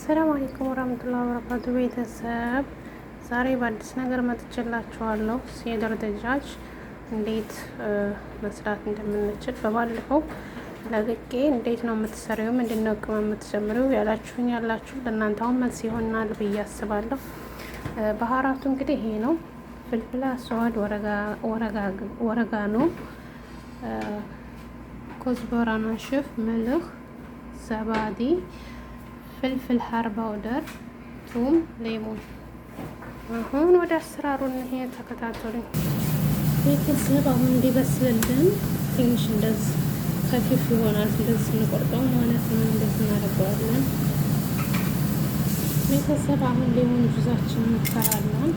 አሰላሙ አለይኩም ወራህመቱላሂ ወበረካቱ። ቤተሰብ ዛሬ በአዲስ ነገር መጥቼላችኋለሁ። ሴደር ደጃጅ እንዴት መስራት እንደምንችል በባለፈው ለቅቄ እንዴት ነው የምትሰሪው፣ ምንድን ነው ቅመም የምትጨምሪው ያላችሁኝ ያላችሁ ለእናንተ አሁን መልስ ይሆናል ብዬ አስባለሁ። ባህራቱ እንግዲህ ይሄ ነው። ፍልፍል አስዋድ፣ ወረጋኖ፣ ኮዝበራ ናሽፍ፣ ምልህ፣ ዘባዲ፣ ፍልፍል ሀር ባውደር፣ ቱም፣ ሌሞን። አሁን ወደ አሰራሩ እንሄድ፣ ተከታተሉኝ ቤተሰብ። አሁን እንዲበስልልን ትንሽ እንደዚህ ከፊፍ ይሆናል። እንደዚህ ስንቆርጠው ማለት ነው። እንደዚህ እናደርገዋለን ቤተሰብ። አሁን ሌሞን ጁዛችንን እንሰራለን።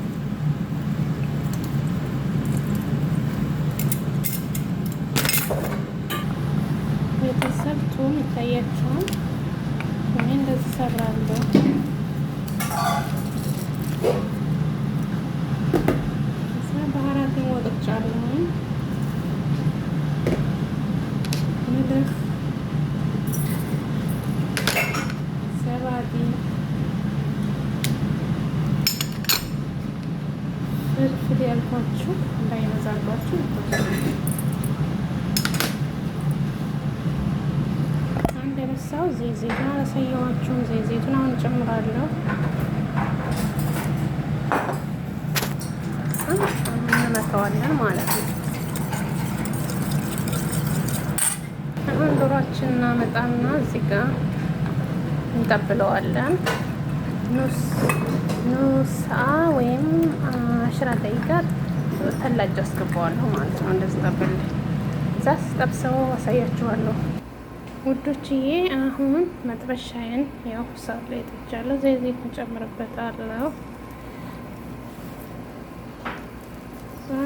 ቤተሰብ ቱም ይታያቸዋል። እኔ እንደዚህ ሰራለሁ። ባህራትን ወጥቻለሁ። ምልህ፣ ዘባዲ፣ ፍልፍል ያልኳችሁ እንዳይበዛባችሁ ሰው ዘይቱን አላሳየኋችሁም። ዘይቱን አሁን ጨምራለሁ። እንመተዋለን ማለት ነው። አሁን ዶሯችን እናመጣና እዚህ ጋር እንጠብለዋለን። ኑስ ወይም 10 ደቂቃ ተላጅ አስገባዋለሁ ማለት ነው። እንደዚህ ጠብል እዛ ስጠብሰው አሳያችኋለሁ ውዶችዬ። አሁን መጥበሻዬን ያው ሳር ላይ ጥጃለሁ። ዘይት እንጨምርበታለሁ።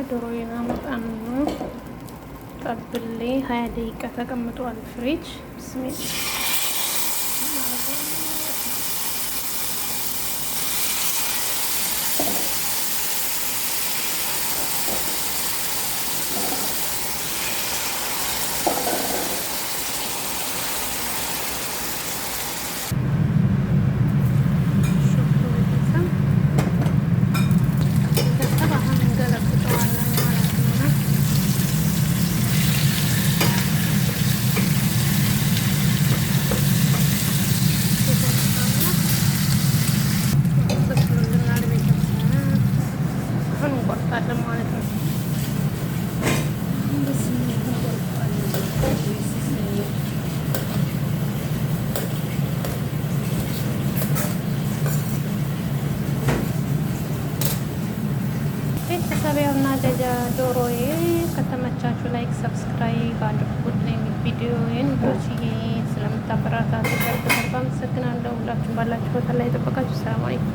ዶሮዬን አመጣና ጠብሌ 20 ደቂቃ ተቀምጧል ፍሪጅ። ብስሚላ እንቆርጣለን ማለት ነው። ቤተሰቢያውና ዶሮዬ ከተመቻችሁ ላይክ ሰብስክራይብ አድርጉልኝ። ቪዲዮዬን ዶችዬ ስለምታበረታቱ በጣም አመሰግናለሁ። ሁላችሁም ባላችሁ ቦታ ላይ ጠበቃችሁ። ሰላም አለይኩም።